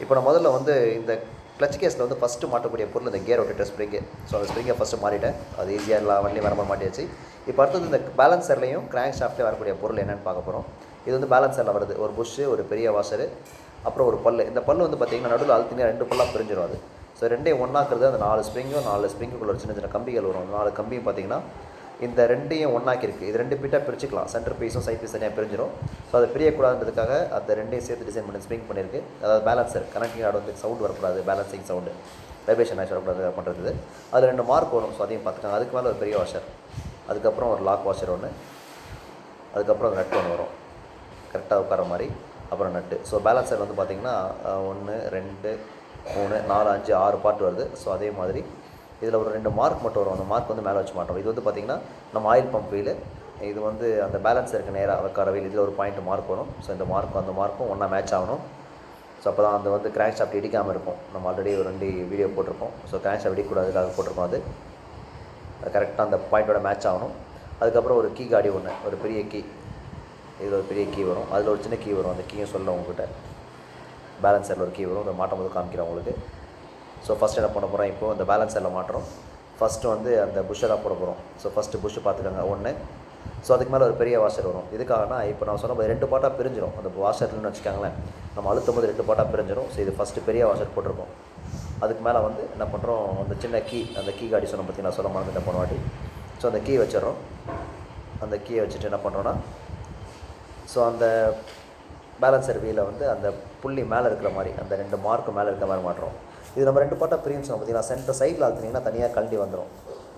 இப்போ நான் முதல்ல வந்து இந்த கிளச் கேஸில் வந்து ஃபஸ்ட்டு மாட்டக்கூடிய பொருள் இந்த கியர் ரொட்டேட்டர் ஸ்ப்ரிங்கு. ஸோ அந்த ஸ்ப்ரிங்கை ஃபஸ்ட்டு மாட்டிட்டேன். அது ஈஸியாக எல்லா வண்டியும் வரமாக மாட்டியாச்சு. இப்போ அடுத்தது இந்த பேலன்சர்லையும் கிராங்க் ஷாஃப்ட்லேயும் வரக்கூடிய பொருள் என்னென்னு பார்க்க போகிறோம். இது வந்து பேலன்சரில் வருது. ஒரு புஷ்ஷு, ஒரு பெரிய வாஷரு, அப்புறம் ஒரு பல்லு. இந்த பல்லு வந்து பார்த்திங்கன்னா நடுவில் அழுத்தினா 2 பல்லாக பிரிஞ்சிடும் அது. ஸோ ரெண்டையும் ஒன்றாக்குறது அந்த 4 ஸ்ப்ரிங்கும் 4 ஸ்ப்ரிங்குக்குள்ள ஒரு சின்ன சின்ன கம்பிகள் வரும். அந்த 4 கம்பியும் பார்த்திங்கன்னா இந்த ரெண்டையும் ஒன்றாக்கிருக்கு. இது 2 பீட்டாக பிரிச்சுக்கலாம். சென்டர் பீஸும் சைட் பீஸ் தனியாக பிரிஞ்சிடும். ஸோ அதை பிரியக்கூடாதுன்றதுக்காக அந்த ரெண்டையும் சேர்த்து டிசைன் பண்ணி ஸ்ப்ரிங் பண்ணியிருக்கு. அதாவது பேலன்சர் கனெக்டிங் ஆட் வந்து சவுண்ட் வரக்கூடாது, பேலன்சிங் சவுண்டு, வைப்ரேஷன் ஆச்சு வரக்கூடாது பண்ணுறது. அதில் 2 மார்க் வரும். ஸோ அதையும் பார்த்துக்காங்க. அதுக்கு மேலே ஒரு பெரிய வாஷர், அதுக்கப்புறம் ஒரு லாக் வாஷர் ஒன்று, அதுக்கப்புறம் நட்டு ஒன்று வரும் கரெக்டாக உட்கார மாதிரி, அப்புறம் நட்டு. ஸோ பேலன்சர் வந்து பார்த்திங்கன்னா 1 2 3 4 5 6 பார்ட் வருது. ஸோ அதே மாதிரி இதில் ஒரு 2 மார்க் மட்டும் வரும். அந்த மார்க் வந்து மேலே வச்சு மாட்டோம். இது வந்து பார்த்திங்கன்னா நம்ம ஆயில் பம்ப் வீலு. இது வந்து அந்த பேலன்சருக்கு நேராக வைக்கிற வீல். இதில் ஒரு பாயிண்ட் மார்க் வரும். ஸோ இந்த மார்க்கும் அந்த மார்க்கும் ஒன்றா மேட்ச் ஆகணும். ஸோ அப்போ தான் அந்த வந்து கிராங்க் ஷாஃப்ட் இடிக்காமல் இருக்கும். நம்ம ஆல்ரெடி ஒரு 2 வீடியோ போட்டிருக்கோம். ஸோ கிராங்க் ஷாஃப்ட் இடிக்கூடாதுக்காக போட்டிருக்கோம். அது கரெக்டாக அந்த பாயிண்ட்டோட மேட்ச் ஆகணும். அதுக்கப்புறம் ஒரு கீ காடி ஒன்று, ஒரு பெரிய கீ. இதில் ஒரு பெரிய கீ வரும், அதில் ஒரு சின்ன கீ வரும். அந்த கீயும் சொல்ல உங்கள்கிட்ட பேலன்சரில் ஒரு கீ வரும். அதை மாட்டும் போது காமிக்கிறேன் உங்களுக்கு. ஸோ ஃபஸ்ட்டு என்ன பண்ண போகிறோம், இப்போது அந்த பேலன்சரில் மாட்டுறோம். ஃபஸ்ட்டு வந்து அந்த புஷ்ஷை தான் போட போகிறோம். ஸோ ஃபஸ்ட்டு புஷ்ஷு பார்த்துக்கோங்க 1. ஸோ அதுக்கு மேலே ஒரு பெரிய வாஷர் வரும். இதுக்காகனா இப்போ நான் சொன்ன 2 பார்ட்டாக பிரிஞ்சிடும். அந்த வாஷர்னு வச்சுக்காங்களேன், நம்ம அழுத்தும் போது 2 பார்ட்டாக பிரிஞ்சிடும். ஸோ இது ஃபஸ்ட்டு பெரிய வாஷர் போட்டிருக்கோம். அதுக்கு மேலே வந்து என்ன பண்ணுறோம், அந்த சின்ன கீ, அந்த கீ காடி சொன்ன பற்றி நான் சொல்ல மறந்துட்டேன் போன வாட்டி. ஸோ அந்த கீ வச்சிடறோம். அந்த கீயை வச்சுட்டு என்ன பண்ணுறோன்னா, ஸோ அந்த பேலன்சர் வீலை வந்து அந்த புள்ளி மேலே இருக்கிற மாதிரி, அந்த 2 மார்க்கு மேலே இருக்கிற மாதிரி மாட்டுறோம். இது நம்ம 2 பார்ட்டாக பிரியும் சொன்னோம் பார்த்தீங்கன்னா. சென்டர் சைடில் அழுத்தினீங்கன்னா தனியாக கழட்டி வந்துடும்.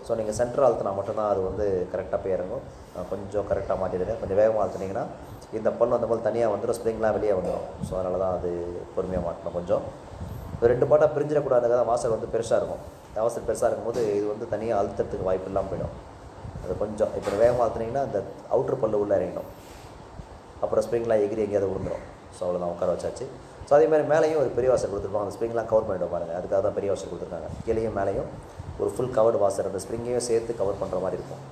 ஸோ நீங்கள் சென்டர் அழுத்தினா மட்டும்தான் அது வந்து கரெக்டாக போய் இறங்கும். கொஞ்சம் கரெக்டாக மாட்டிடுங்க. கொஞ்சம் வேகமாக அழுத்தினீங்கன்னா இந்த பல்லு அந்த போல் தனியாக வந்துடும், ஸ்ப்ரிங்லாம் வெளியே வந்துடும். ஸோ அதனால தான் அது பொறுமையாக மாட்டணும். கொஞ்சம் 2 பார்ட்டாக பிரிஞ்சிடக்கூடாதுக்காக வாசல் வந்து பெருசாக இருக்கும். வாசல் பெருசாக இருக்கும்போது இது வந்து தனியாக அழுத்துறதுக்கு வாய்ப்பு இல்லாமல் போயிடும். அது கொஞ்சம் இப்போ வேகமாக அழுத்தினீங்கன்னா அந்த அவுட்ரு பல்லு உள்ளே இறங்கிடும். அப்புறம் ஸ்ப்ரிங்லாம் எகிரி எங்கேயாவது விழுந்துடும். ஸோ அவ்வளோதான், உட்கார வச்சாச்சு. ஸோ அதேமாதிரி மேலேயும் ஒரு பெரிய வாசர் கொடுத்துருப்பாங்க. அந்த ஸ்ப்ரிங்லாம் கவர் பண்ணிவிட பாருங்கள். அதுக்காக தான் பெரிய வாசர் கொடுத்துருக்காங்க. கீழேயும் மேலேயும் ஒரு ஃபுல் கவர்டு வாசர், அந்த ஸ்ப்ரிங்கையும் சேர்த்து கவர் பண்ணுற மாதிரி இருக்கும்.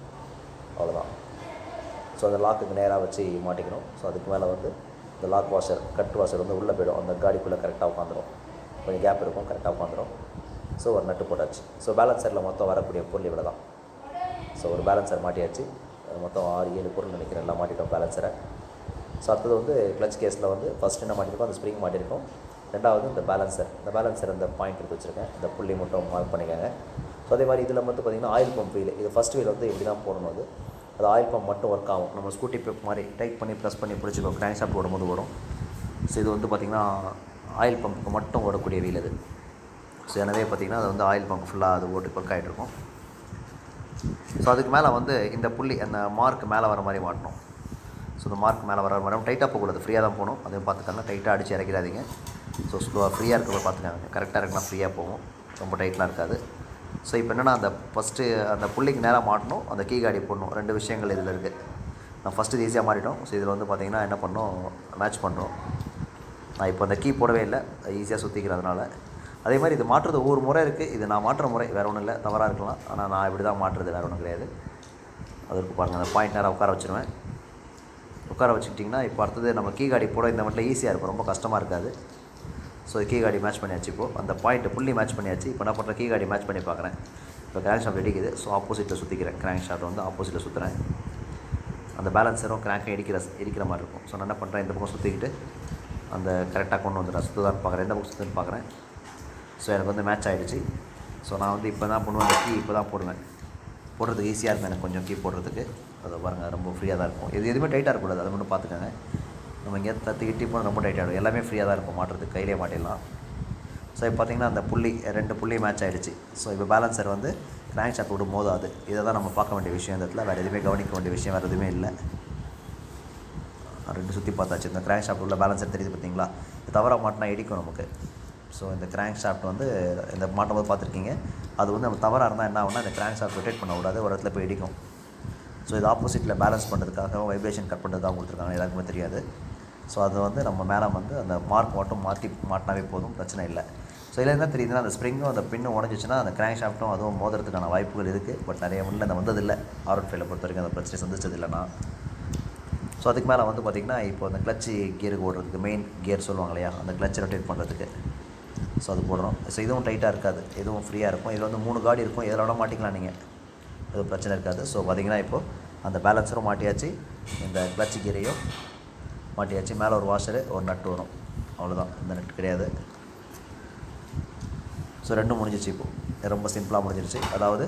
அவ்வளோதான். ஸோ அந்த லாக்குக்கு நேராக வச்சு மாட்டிக்கணும். ஸோ அதுக்கு மேலே வந்து இந்த லாக் வாஷர், கட் வாஷர் வந்து உள்ளே போய்டும். அந்த காடிக்குள்ளே கரெக்டாக உட்காந்துரும். கொஞ்சம் கேப் இருக்கும், கரெக்டாக உட்காந்துரும். ஸோ ஒரு நட்டு போட்டாச்சு. ஸோ பேலன்சரில் மொத்தம் வரக்கூடிய பொருள் இவ்வளோ தான். ஸோ ஒரு பேலன்சர் மாட்டியாச்சு. மொத்தம் 6-7 பொருள் நினைக்கிறேன், எல்லாம் மாட்டிட்டோம் பேலன்சரை. ஸோ அடுத்தது வந்து கிளச் கேஸில் வந்து ஃபஸ்ட் என்ன மாட்டியிருக்கோம், அந்த ஸ்ப்ரிங் மாட்டியிருக்கோம். ரெண்டாவது இந்த பேலன்சர் அந்த பாயிண்ட் எடுத்து வச்சுருக்கேன். இந்த புள்ளி மட்டும் மார்க் பண்ணிக்கோங்க. ஸோ அதே மாதிரி இதில் வந்து பார்த்திங்கன்னா ஆயில் பம்ப் வீல். இது ஃபஸ்ட் வீல் வந்து இப்படி தான் போடணும். அது ஆயில் பம்ப் மட்டும் ஒர்க் ஆகும். நம்ம ஸ்கூட்டி பம்ப் மாதிரி டைட் பண்ணி ப்ரெஸ் பண்ணி பிடிச்சிக்கோ, கிராங்க் ஷாஃப்ட் ஓடும்போது வரும். ஸோ இது வந்து பார்த்திங்கன்னா ஆயில் பம்புக்கு மட்டும் ஓடக்கூடிய வீல் இது. ஸோ எனவே பார்த்திங்கன்னா அது வந்து ஆயில் பம்ப் ஃபுல்லாக அது ஓட்டு ஒர்க் ஆகிட்ருக்கும். ஸோ அதுக்கு மேலே வந்து இந்த புள்ளி அந்த மார்க் மேலே வர மாதிரி மாட்டணும். ஸோ இந்த மார்க் மேலே வர மாதிரி டைட்டாக போகக்கூடாது, ஃப்ரீயாக தான் போகணும். அதையும் பார்த்துக்காங்க. டைட்டாக அடித்து இறக்கிறாதீங்க. ஸோ ஸ்லோவாக ஃப்ரீயாக இருக்கிறத பார்த்துக்காங்க. கரெக்டாக இருக்கலாம், ஃப்ரீயாக போகும், ரொம்ப டைட்லாம் இருக்காது. ஸோ இப்போ என்னென்னா அந்த ஃபஸ்ட்டு அந்த புள்ளிக்கு நேராக மாட்டணும், அந்த கீ காடி போடணும். 2 விஷயங்கள் இதில் இருக்குது. நான் ஃபஸ்ட்டு இது ஈஸியாக மாட்டிட்டோம். ஸோ இதில் வந்து பார்த்திங்கன்னா என்ன பண்ணோம், மேட்ச் பண்ணுறோம். நான் இப்போ அந்த கீ போடவே இல்லை, ஈஸியாக சுற்றிக்கிறதுனால. அதே மாதிரி இது மாற்றுறது ஒவ்வொரு முறை இருக்குது. இது நான் மாற்றுற முறை வேறு ஒன்றும் இல்லை, தவறாக இருக்கலாம். ஆனால் நான் இப்படி தான் மாற்றுறது, வேறு ஒன்றும் கிடையாது. அதற்கு பாருங்கள், அந்த பாயிண்ட் நேராக உட்கார வச்சுருவேன். உட்கார வச்சுக்கிட்டிங்கன்னா இப்போ அடுத்தது நம்ம கீ காடி போட இந்த மட்டும் ஈஸியாக இருக்கும், ரொம்ப கஷ்டமாக இருக்காது. ஸோ கீ காடி மேட்ச் பண்ணியாச்சு. இப்போது அந்த பாயிண்ட்டு புள்ளி மேட்ச் பண்ணியாச்சு. இப்போ என்ன பண்ணுறேன், கீ காடி மேட்ச் பண்ணி பார்க்குறேன். இப்போ கிராங்க் ஷாஃப்ட் இடிக்குது. ஸோ ஆப்போசிட்டில் சுற்றிக்கிறேன். கிராங்க் ஷாஃப்ட் வந்து ஆப்போசிட்டில் சுற்றுறேன். அந்த பேலன்ஸரும் கிராங்க்கும் இடிக்கிற மாதிரி இருக்கும். ஸோ நான் என்ன பண்ணுறேன், இந்த பக்கம் சுற்றிக்கிட்டு அந்த கரெக்டாக கொண்டு வந்துடுறேன். சுற்றுதான்னு பார்க்குறேன், எந்த பக்கம் சுற்றுன்னு பார்க்குறேன். ஸோ எனக்கு வந்து மேட்ச் ஆகிடுச்சு. ஸோ நான் வந்து இப்போ தான் பண்ணுவேன், அந்த கீ இப்போ தான் போடுவேன். போடுறதுக்கு ஈஸியாக இருக்கும் எனக்கு கொஞ்சம் கீ போடுறதுக்கு. அதை பாருங்கள், ரொம்ப ஃப்ரீயாக தான் இருக்கும். இது எதுவுமே டைட்டாக இருக்கக்கூடாது, அதை மட்டும் பார்த்துக்கோங்க. நம்ம இங்கே தத்துக்கிட்டி போனால் ரொம்ப டைட்டாகிடும். எல்லாமே ஃப்ரீயாக தான் இருக்கும், மாட்டுறதுக்கு கையிலே மாட்டிடலாம். ஸோ இப்போ பார்த்திங்கன்னா அந்த புள்ளி 2 புள்ளி மேட்ச் ஆகிடுச்சு. ஸோ இப்போ பேலன்சர் வந்து கிராங்க் ஷாஃப்ட் விடும் போது அது இதை தான் நம்ம பார்க்க வேண்டிய விஷயம். இந்த இடத்துல வேறு எதுவுமே கவனிக்க வேண்டிய விஷயம் வேறு எதுவுமே இல்லை. 2 சுற்றி பார்த்தாச்சு. இந்த கிராங்க் ஷாஃப்ட் உள்ள பேலன்சர் தெரியுது பார்த்தீங்களா, இது தவறாக மாட்டினா இடிக்கும் நமக்கு. ஸோ இந்த கிராங்க் ஷாஃப்ட் வந்து இந்த மாட்டும் போது பார்த்துருக்கீங்க. அது வந்து நம்ம தவறாக இருந்தால் என்ன ஆகுனா, இந்த கிராங்க் ஷாஃப்ட் ரொட்டேட் பண்ணக்கூடாது, ஒரு இடத்துல போய் இடிக்கும். ஸோ இது ஆப்போசிட்டில் பேலன்ஸ் பண்ணுறதுக்காக, வைப்ரேஷன் கட் பண்ணுறதுக்காக கொடுத்துருக்காங்க, எல்லாருக்குமே தெரியாது. ஸோ அது வந்து நம்ம மேலே வந்து அந்த மார்க் மட்டும் மாட்டினாவே போதும், பிரச்சனை இல்லை. ஸோ இதில் என்ன தெரியுதுன்னா, அந்த ஸ்ப்ரிங்கும் அந்த பின்னும் உடஞ்சிச்சுன்னா அந்த கிராங்க் ஷாஃப்ட்டும் அதுவும் மோதுறதுக்கான வாய்ப்புகள் இருக்குது. பட் நிறைய முன்னில் அந்த வந்ததில்லை. R15 பொறுத்த வரைக்கும் அந்த பிரச்சனை சந்திச்சது இல்லைனா. ஸோ அதுக்கு மேலே வந்து பார்த்திங்கன்னா இப்போ அந்த கிளச்சு கியருக்கு ஓடுறதுக்கு மெயின் கியர் சொல்லுவாங்க இல்லையா, அந்த கிளச்சை ரொட்டேட் பண்ணுறதுக்கு ஸோ அது போடுறோம். ஸோ இதுவும் டைட்டாக இருக்காது, இதுவும் ஃப்ரீயாக இருக்கும். இதில் வந்து 3 காடி இருக்கும், எதில் வேணால் மாட்டிக்கலாம் நீங்கள், எதுவும் பிரச்சனை இருக்காது. ஸோ பார்த்திங்கன்னா இப்போது அந்த பேலன்ஸரும் மாட்டியாச்சு, இந்த கிளட்ச் கீரையும் மாட்டியாச்சு. மேலே ஒரு வாஷரு, ஒரு நட்டு வரும், அவ்வளோதான். இந்த நட்டு கிடையாது. ஸோ ரெண்டும் முடிஞ்சிச்சு. இப்போது ரொம்ப சிம்பிளாக முடிஞ்சிருச்சு. அதாவது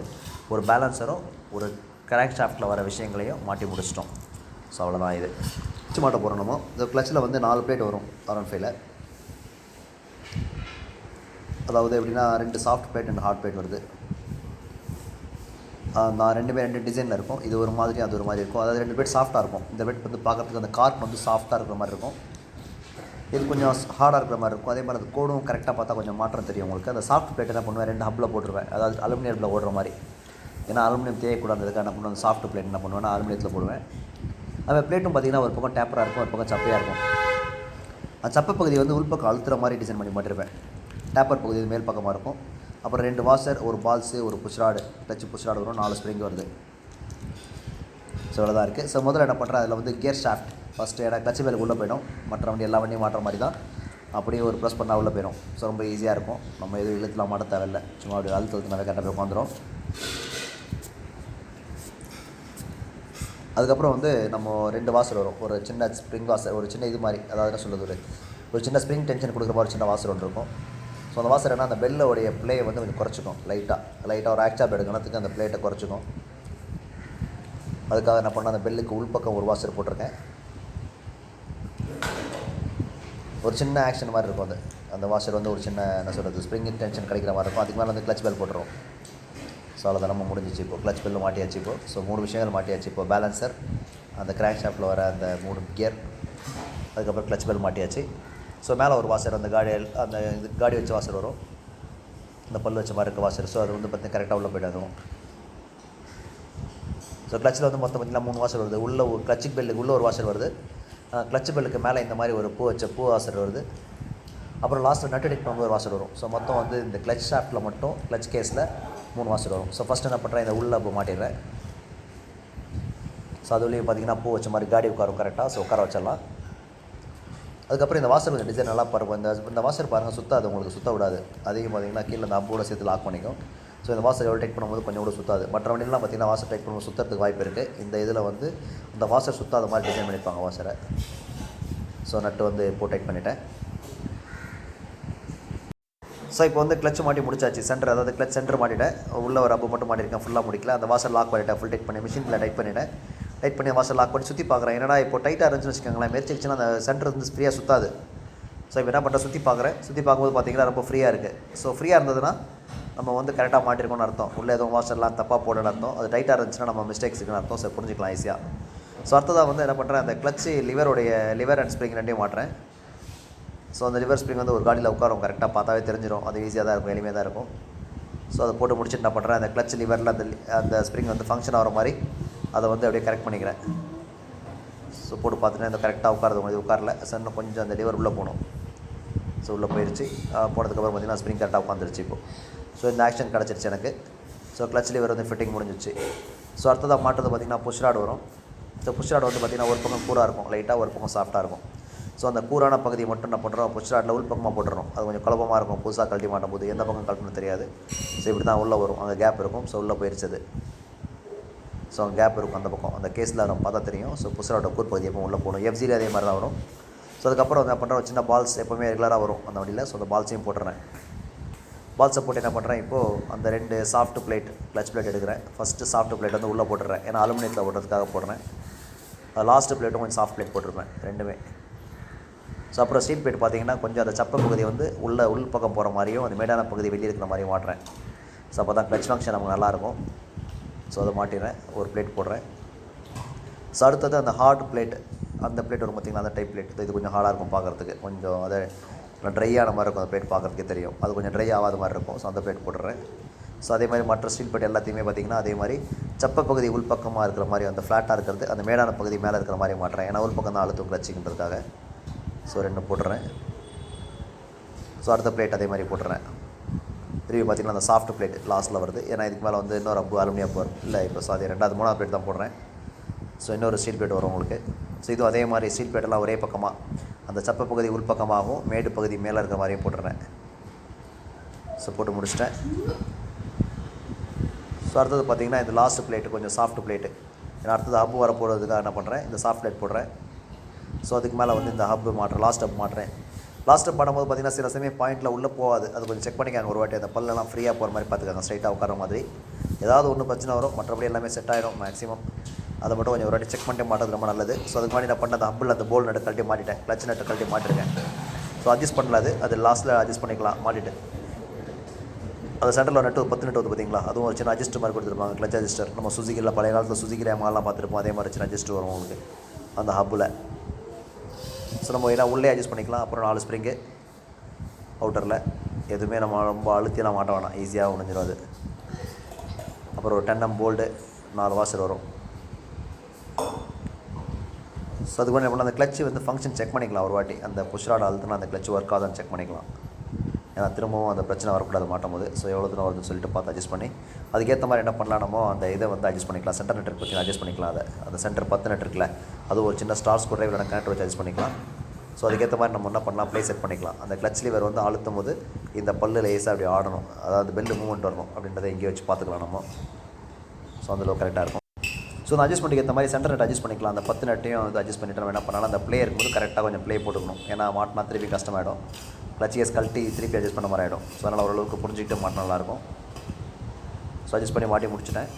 ஒரு பேலன்ஸரும் ஒரு கிராங்க் ஷாஃப்ட்டில் வர விஷயங்களையும் மாட்டி முடிச்சிட்டோம். ஸோ அவ்வளோதான். இது கிளட்ச் மாட்ட போகிறோம் நம்ம. இந்த கிளட்சில் வந்து 4 பிளேட் வரும் R15ல். அதாவது எப்படின்னா 2 soft blade and hard blade வருது. நான் 2 டிசைனில் இருக்கும். இது ஒரு மாதிரி, அது ஒரு மாதிரி இருக்கும். அதாவது 2 பிளேட் சாஃப்ட்டாக இருக்கும். இந்த பிளேட் வந்து பார்க்குறதுக்கு அந்த கார்க் வந்து சாஃப்ட்டாக இருக்கிற மாதிரி இருக்கும், இது கொஞ்சம் ஹார்டாக இருக்கிற மாதிரி இருக்கும். அதே மாதிரி அந்த கோடும் கரெக்டாக பார்த்தா கொஞ்சம் மாற்றம் தெரியும் உங்களுக்கு. அந்த சாஃப்ட் பிளேட் என்ன பண்ணுவேன், 2 ஹப்பில் போட்டுருவேன், அதாவது அலுமினியத்தில் ஓடுற மாதிரி. ஏன்னா அலுமினியம் தேயக்கூடாதுக்காக என்ன பண்ணுவேன், சாஃப்ட் பிளேட் என்ன பண்ணுவேன்னா அலுமினியத்தில் போடுவேன். அந்த பிளேட்டும் பார்த்திங்கன்னா ஒரு பக்கம் டேப்பராக இருக்கும், ஒரு பக்கம் சப்பையாக இருக்கும். அந்த சப்பை பகுதி வந்து உள்பக்கம் அழுத்துற மாதிரி டிசைன் பண்ணி மாட்டிருப்பேன். டேப்பர் பகுதி மேல் பக்கமாக இருக்கும். அப்புறம் 2 வாஷர், ஒரு பால்ஸு, ஒரு புஷ்ராடு, கிளட்ச் புஷ்ராடு வரும், 4 ஸ்ப்ரிங் வருது. ஸோ இவ்வளோ இருக்குது. ஸோ முதல்ல என்ன பண்ணுறேன், அதில் வந்து கியர் ஷாஃப்ட் ஃபஸ்ட்டு இடம் கிளட்ச் பேலுக்கு உள்ளே போயிடும். மற்ற வண்டி எல்லா வண்டியும் மாட்டுற மாதிரி தான், அப்படியே ஒரு ப்ரெஸ் பண்ணால் உள்ளே போயிடும். ஸோ ரொம்ப ஈஸியாக இருக்கும். நம்ம எதுவும் இழுத்துலாம் மாட்ட தேவையில்லை, சும்மா அப்படி அழுத்தத்துனாவே கரெக்டாக போய் உட்காந்துரும். அதுக்கப்புறம் வந்து நம்ம 2 வாசர் வரும். ஒரு சின்ன ஸ்ப்ரிங் வாசர், ஒரு சின்ன இது மாதிரி, அதாவது என்ன சொல்கிறது, ஒரு சின்ன ஸ்ப்ரிங் டென்ஷன் கொடுக்குற மாதிரி சின்ன வாசர் ஒன்று இருக்கும். ஸோ அந்த வாசர் என்ன, அந்த பெல்லோடைய ப்ளே வந்து கொஞ்சம் குறைச்சிக்கும். லைட்டாக ஒரு ஆக்சாப் எடுக்கணுத்துக்கு அந்த பிளேட்டை குறைச்சிக்கும். அதுக்காக என்ன பண்ணால் அந்த பெல்லுக்கு உள்பக்கம் ஒரு வாசர் போட்டிருக்கேன். ஒரு சின்ன ஆக்ஷன் மாதிரி இருக்கும். அந்த வாஷர் வந்து ஒரு சின்ன என்ன சொல்கிறது, ஸ்ப்ரிங் டென்ஷன் கிடைக்கிற மாதிரி இருக்கும். அதுக்கு மேலே வந்து கிளட்ச் பெல் போட்டுரும். ஸோ அவ்வளோ நம்ம முடிஞ்சிச்சு. இப்போது கிளட்ச் பெல்லும் மாட்டியாச்சு. இப்போது ஸோ 3 விஷயங்கள் மாட்டியாச்சு. இப்போ பேலன்சர், அந்த கிராங்க் ஷாஃப்ட்டில் வர அந்த 3 கியர், அதுக்கப்புறம் கிளட்ச் பெல் மாட்டியாச்சு. ஸோ மேலே ஒரு வாஷர், அந்த காடி வச்ச வாஷர் வரும், அந்த பல் வச்ச மாதிரி இருக்க வாஷர். ஸோ அது வந்து பார்த்திங்கன்னா கரெக்டாக உள்ளே போய்ட்டு. ஸோ கிளட்சில் வந்து மொத்தம் பார்த்திங்கன்னா 3 வாஷர் வருது. உள்ள ஒரு கிளட்ச் பெல்லுக்கு உள்ளே ஒரு வாஷர் வருது. கிளட்ச் பெல்லுக்கு மேலே இந்த மாதிரி ஒரு பூ வாஷர் வருது. அப்புறம் லாஸ்ட்டில் நட்டு டிக் பண்ணும்போது ஒரு வாஷர் வரும். ஸோ மொத்தம் வந்து இந்த கிளட்ச் ஷாஃப்ட்டில் மட்டும் கிளட்ச் கேஸில் 3 வாஷர் வரும். ஸோ ஃபஸ்ட்டு என்ன பண்ணுறேன், இந்த உள்ளே இப்போ மாட்டிடுறேன். ஸோ அதுலேயும் பார்த்திங்கன்னா பூ வச்ச மாதிரி காடி உட்காரும் கரெக்டாக. ஸோ உட்கார வச்சிடலாம். அதுக்கப்புறம் இந்த வாஷர் கொஞ்சம் டிசைன் நல்லா பாருங்கள். இந்த வாஷர் பாருங்கள், சுத்தாது, உங்களுக்கு சுத்த விடாது. அதையும் பார்த்திங்கன்னா கீழே இந்த அம்போட சேர்த்து லாக் பண்ணிக்கும். ஸோ இந்த வாஷர் எவ்வளோ டைட் பண்ணும்போது கொஞ்சம் கூட சுத்தாது. மற்ற வண்டிலாம் பார்த்திங்கன்னா வாஷர் டைட் பண்ணும்போது சுற்றுறதுக்கு வாய்ப்பு இருக்குது. இந்த இதில் வந்து இந்த வாஷர் சுத்தாத மாதிரி டிசைன் பண்ணியிருப்பாங்க வாஷரை. ஸோ நட்டு வந்து இப்போ டைட் பண்ணிட்டேன். ஸோ இப்போ வந்து கிளட்ச் மாட்டி முடிச்சாச்சு. சென்டர், அதாவது கிளட்ச் சென்டர் மாட்டிட்டேன். உள்ள ஒரு ரப்பு மட்டும் மாட்டிருக்கேன், ஃபுல்லாக முடிக்கல. அந்த வாஷர் லாக் பண்ணிட்டேன், ஃபுல் டைட் பண்ணி மிஷினில் டைட் பண்ணிட்டேன். டைட் பண்ணி வாஷர் லாக் பண்ணி சுற்றி பார்க்குறேன். என்னடா இப்போ டைட்டாக இருந்துச்சுன்னு வச்சுக்கோங்களேன், மெரிச்சிச்சுன்னா அந்த சென்டர் வந்து ஃப்ரீயாக சுற்றாது. ஸோ இப்போ என்ன பண்ணுறேன், சுற்றி பார்க்கும்போது பார்த்திங்கன்னா ரொம்ப ஃப்ரீயாக இருக்குது. ஸோ ஃப்ரீயாக இருந்ததுன்னா நம்ம வந்து கரெக்டாக மாட்டிருக்கோன்னு அர்த்தம். உள்ளே எதுவும் வாஷர்லாம் தப்பாக போடணும்னு அர்த்தம். அது டைட்டாக இருந்துச்சுன்னா நம்ம மிஸ்டேக்ஸ் இருக்குன்னு அர்த்தம். ஸோ புரிஞ்சிக்கலாம் ஈஸியாக. ஸோ அடுத்ததாக வந்து என்ன பண்ணுறேன், அந்த கிளட்ச் லிவர் அண்ட் ஸ்ப்ரிங் ரெண்டையும் மாட்டுறேன். ஸோ அந்த லிவர் ஸ்ப்ரிங் வந்து ஒரு காடியில் உட்காரும், கரெக்டாக பார்த்தாவே தெரிஞ்சிடும். அது ஈஸியாக தான் இருக்கும், எளிமையாக தான் இருக்கும். ஸோ அதை போட்டு முடிச்சுட்டு என்ன பண்ணுறேன், அந்த கிளட்ச் லிவரில் அந்த ஸ்ப்ரிங் வந்து ஃபங்க்ஷன் ஆகிற மாதிரி அதை வந்து அப்படியே கரெக்ட் பண்ணிக்கிறேன். ஸோ போட்டு பார்த்துட்டு இந்த கரெக்டாக உட்காரது உங்களுக்கு உட்காரல. ஸோ இன்னும் கொஞ்சம் அந்த லிவர் உள்ளே போகணும். ஸோ உள்ளே போயிடுச்சு. போனதுக்கப்புறம் பார்த்திங்கன்னா ஸ்ப்ரிங் கரெக்டாக உட்காந்துருச்சு இப்போது. ஸோ இந்த ஆக்ஷன் கிடச்சிருச்சு எனக்கு. ஸோ கிளட்ச் லிவர் வந்து ஃபிட்டிங் முடிஞ்சிச்சு. ஸோ அடுத்ததாக மாட்டுறது பார்த்திங்கன்னா புஷ்ராட் வரும். ஸோ புஷ்ராட் வந்து பார்த்திங்கன்னா ஒரு பக்கம் கூராக இருக்கும், லைட்டாக ஒரு பக்கம் சாஃப்ட்டாக இருக்கும். ஸோ அந்த கூரான பகுதியை மட்டும் என்ன பண்ணுறோம், புஷ்ராட்டில் உள் பக்கமாக போட்டுறோம். அது கொஞ்சம் குழப்பமாக இருக்கும், புதுசாக கழட்டி மாட்டும் போது எந்த பக்கம் கழட்டணும்னு தெரியாது. ஸோ இப்படி தான் உள்ளே வரும், அங்கே கேப் இருக்கும். ஸோ உள்ளே போயிடுச்சது. ஸோ அங்கே கேப் இருக்கும் அந்த பக்கம், அந்த கேஸில் நம்ம பார்த்தா தெரியும். ஸோ புஷ்ராட்டோட கூர் பகுதி எப்போ உள்ளே போகணும். எஃப்ஜியில் அதே மாதிரி தான் வரும். ஸோ அதுக்கப்புறம் என்ன பண்ணுறோம், சின்ன பால்ஸ் எப்போவுமே ரெகுலராக வரும் அந்த வண்டியில். ஸோ அந்த பால்ஸையும் போட்டுறேன். பால்ஸை போட்டு என்ன பண்ணுறேன், இப்போது அந்த 2 சாஃப்ட் பிளேட் கிளட்ச் பிளேட் எடுக்கிறேன். ஃபஸ்ட்டு சாஃப்ட் பிளேட் வந்து உள்ளே போட்டுறேன், ஏன்னா அலுமினியத்தில் ஓட்டுறதுக்காக போடுறேன். லாஸ்ட்டு பிளேட்டும் கொஞ்சம் சாஃப்ட் பிளேட் போட்டிருப்பேன், ரெண்டுமே. ஸோ அப்புறம் ஸ்டீல் பிளேட் பார்த்திங்கன்னா கொஞ்சம் அந்த சப்பை பகுதி வந்து உள் பக்கம் போகிற மாதிரியும் அந்த மேடான பகுதி வெளியே இருக்கிற மாதிரியும் மாட்டுறேன். ஸோ அப்போ தான் கிளட்ச் ஃபங்க்ஷன் நமக்கு நல்லாயிருக்கும். ஸோ அதை மாட்டிடுறேன், ஒரு பிளேட் போடுறேன். ஸோ அடுத்தது அந்த ஹார்ட் பிளேட், அந்த பிளேட் வரும் பார்த்திங்களா, அந்த டைப் பிளேட். இது கொஞ்சம் ஹார்டாக இருக்கும் பார்க்குறதுக்கு, கொஞ்சம் அதை ட்ரை ஆன மாதிரி இருக்கும். அந்த பிளேட் பார்க்குறதுக்கே தெரியும், அது கொஞ்சம் ட்ரை ஆகாத மாதிரி இருக்கும். ஸோ அந்த பிளேட் போட்டுறேன். ஸோ அதே மாதிரி மற்ற ஸ்டீல் பிளேட் எல்லாத்தையுமே பார்த்திங்கன்னா அதே மாதிரி சப்பை பகுதி உள்பக்கமாக இருக்கிற மாதிரி, அந்த ஃப்ளாட்டாக இருக்கிறது அந்த மேடான பகுதி மேலே இருக்கிற மாதிரி மாட்டுறேன். ஏன்னா உள்பக்கம் தான் அழுத்தம் கிளட்சிங்கிறதுக்காக. ஸோ 2 போட்டுறேன். ஸோ அடுத்த பிளேட் அதே மாதிரி போட்டுறேன். திரும்பி பார்த்திங்கன்னா அந்த சாஃப்ட் பிளேட் லாஸ்ட்டில் வருது. ஏன்னா இதுக்கு மேலே வந்து இன்னொரு அலுமினியம் வரும் இல்லை. இப்போ ஸோ அது 2வது 3வது பிளேட் தான் போடுறேன். ஸோ இன்னொரு ஸ்டீல் பிளேட் வரும் உங்களுக்கு. ஸோ இதுவும் அதே மாதிரி ஸ்டீல் பிளேட்டெல்லாம் ஒரே பக்கமாக அந்த சப்பை பகுதி உள்பக்கமாகவும் மேடு பகுதி மேலே இருக்கிற மாதிரியும் போட்டுறேன். ஸோ போட்டு முடிச்சிட்டேன். ஸோ அடுத்தது பார்த்திங்கன்னா இந்த லாஸ்ட் பிளேட்டு கொஞ்சம் சாஃப்ட் பிளேட்டு. ஏன்னா அடுத்தது ஹப்பு வர போகிறதுக்காக என்ன பண்ணுறேன், இந்த சாஃப்ட் பிளேட் போடுறேன். ஸோ அதுக்கு மேலே வந்து இந்த ஹப்பு மாட்டுறேன், லாஸ்ட் ஹப் மாட்டுறேன். லாஸ்ட் ஹப் பண்ணும்போது பார்த்திங்கன்னா சில சமயம் பாயிண்ட்டில் உள்ளே போகாது, அது கொஞ்சம் செக் பண்ணிக்காங்க ஒரு வாட்டி. அந்த பல்லெல்லாம் ஃப்ரீயாக போகிற மாதிரி பார்த்துக்காங்க, ஸ்ட்ரைட்டாக உட்கார மாதிரி. ஏதாவது ஒன்று பிரச்சனை வரும், மற்றபடி எல்லாமே செட் ஆகிடும் மேக்ஸிமம். அதை மட்டும் கொஞ்சம் ஒரு வாட்டி செக் பண்ணிட்டு மாட்டது ரொம்ப நல்லது. ஸோ அதுக்கு முன்னாடி நான் பண்ண அந்த ஹப்பில் அந்த போல் நட்டு கழட்டி மாட்டிட்டேன், கிளச் நட்டு கழட்டி மாட்டிருக்கேன். ஸோ அட்ஜஸ்ட் பண்ணல, அது லாஸ்ட்டில் அட்ஜஸ்ட் பண்ணிக்கலாம் மாட்டிட்டு. அந்த சென்டரில் நட்டு 10 நட்டு வந்து பார்த்திங்களா, அதுவும் ஒரு சின்ன அட்ஜஸ்ட் மாதிரி கொடுத்துருப்பாங்க, கிளச் அட்ஜஸ்டர். நம்ம சுசுக்கியில் பழைய காலத்தில் சுசுக்கியில் Yamahaலாம் பார்த்துருப்போம், அதே மாதிரி சின்ன அட்ஜஸ்ட் வரும் உங்களுக்கு அந்த ஹப்பில். ஸோ நம்ம ஏன்னா உள்ளே அட்ஜஸ்ட் பண்ணிக்கலாம். அப்புறம் 4 ஸ்ப்ரிங்கு அவுட்டரில், எதுவுமே நம்ம ரொம்ப அழுத்தியெல்லாம் மாட்ட வேணாம், ஈஸியாக உணஞ்சிடும் அது. அப்புறம் ஒரு 10mm போல்டு, 4 வாசர் வரும். ஸோ அதுக்கு என்ன பண்ணலாம், அந்த கிளச்சு வந்து ஃபங்க்ஷன் செக் பண்ணிக்கலாம் ஒரு வாட்டி. அந்த புஷ்ராட் அழுத்தினா அந்த கிளச் ஒர்க் ஆகுதான்னு செக் பண்ணிக்கலாம். ஏன்னா திரும்பவும் அந்த பிரச்சனை வரக்கூடாது மாட்டும் போது. ஸோ எவ்வளோ தூரம் வருதுன்னு சொல்லிட்டு பார்த்து அட்ஜஸ்ட் பண்ணி அதுக்கேற்ற மாதிரி என்ன பண்ணலாம், நம்ம அந்த இதை வந்து அட்ஜஸ்ட் பண்ணிக்கலாம். சென்டர் நெட் பற்றி அட்ஜஸ்ட் பண்ணிக்கலாம். அதை அந்த சென்டர் 10 நெட் இருக்குல்ல, அது ஒரு சின்ன ஸ்டார் ஸ்க்ரூ டிரைவரோட கனெக்டர் வச்சு அட்ஜஸ்ட் பண்ணிக்கலாம். ஸோ அதுக்கேற்ற மாதிரி நம்ம என்ன பண்ணலாம், ப்ளே செட் பண்ணிக்கலாம். அந்த கிளச் லீவர் வந்து அழுத்தும் போது இந்த பல்லு லேஸாக அப்படி ஆடணும், அதாவது பெல்லு மூவ்மெண்ட் வரணும் அப்படின்றத எங்கேயே வச்சு பார்த்துக்கலாம் நம்ம. ஸோ அந்தளவு கரெக்டாக இருக்கும். ஸோ அந்த அட்ஜஸ்ட்மெண்ட்டுக்கு ஏற்ற மாதிரி சென்டர் நெட் அட்ஜஸ்ட் பண்ணிக்கலாம். அந்த 10 நெட்டையும் வந்து அட்ஜஸ்ட் பண்ணிவிட்டு நம்ம என்ன பண்ணாலும் அந்த ப்ளே இருக்கும்போது கரெக்டாக கொஞ்சம் ப்ளே போட்டுக்கணும். ஏன்னா மாட்டினா திருப்பி கஷ்டமாயிடும், கிளச் கேஸ் கழட்டி திருப்பி அட்ஜஸ்ட் பண்ண மாதிரி ஆகிடும். ஸோ அதனால் ஓரளவுக்கு புரிஞ்சுக்கிட்டு மாட்டினா நல்லாயிருக்கும். ஸோ அட்ஜஸ்ட் பண்ணி மாட்டி முடிச்சிட்டேன்.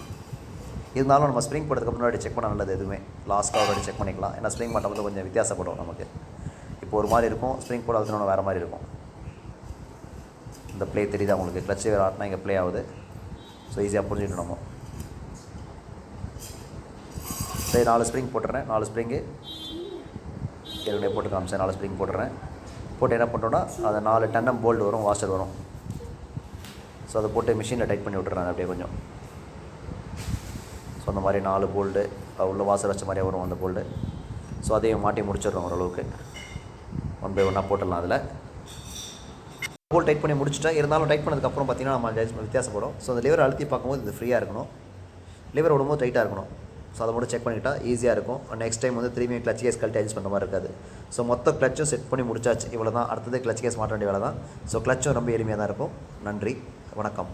இருந்தாலும் நம்ம ஸ்ப்ரிங் போட்டதுக்கு முன்னாடி செக் பண்ண நல்லது, எதுவுமே லாஸ்ட்டாக ஒரு வாட்டி செக் பண்ணிக்கலாம். ஏன்னா ஸ்ப்ரிங் மாட்டும் போது கொஞ்சம் வித்தியாசப்படும் நமக்கு. இப்போ ஒரு மாதிரி இருக்கும், ஸ்ப்ரிங் போடாதுன்னு வேறு மாதிரி இருக்கும். இந்த ப்ளே தெரியுதா உங்களுக்கு, கிளச் வேறு ஆட்டினா இங்கே ப்ளே ஆகுது. ஸோ ஈஸியாக புரிஞ்சுக்கிட்டு நம்ம. சரி 4 ஸ்ப்ரிங் போட்டுறேன். 4 ஸ்ப்ரிங்கு ஏற்கனவே போட்டு காமிச்சேன். 4 ஸ்ப்ரிங் போட்டுறேன். போட்டு என்ன பண்ணுறோன்னா அது 4 10mm போல்டு வரும், வாஷர் வரும். ஸோ அதை போட்டு மிஷினில் டைட் பண்ணி விட்டுறாங்க அப்படியே கொஞ்சம். ஸோ அந்த மாதிரி 4 போல்டு உள்ள வாஷர் வச்ச மாதிரியே வரும் அந்த போல்டு. ஸோ அதையும் மாட்டி முடிச்சிடுறோம் ஓரளவுக்கு. 1 by 1 போட்டுடலாம். அதில் போல் டைட் பண்ணி முடிச்சுட்டேன். இருந்தாலும் டைட் பண்ணதுக்கப்புறம் பார்த்திங்கன்னா நம்ம வித்தியாசப்படும். ஸோ அந்த லிவர் அழுத்தி பார்க்கும்போது இது ஃப்ரீயாக இருக்கணும், லிவர் விடும்போது டைட்டாக இருக்கணும். ஸோ அதை மட்டும் செக் பண்ணிக்கிட்டால் ஈஸியாக இருக்கும். நெக்ஸ்ட் டைம் வந்து திரும்பி கிளச் கேஸ் கழட்டி அட்ஜஸ்ட் பண்ணுற மாதிரி இருக்காது. ஸோ மொத்த கிளச்சும் செட் பண்ணி முடிச்சாச்சு. இவ்வளோ தான். அடுத்தது கிளச் கேஸ் மாட்ட வேண்டிய வேலை தான். ஸோ கிளச்சும் ரொம்ப எளிமையாக தான் இருக்கும். நன்றி, வணக்கம்.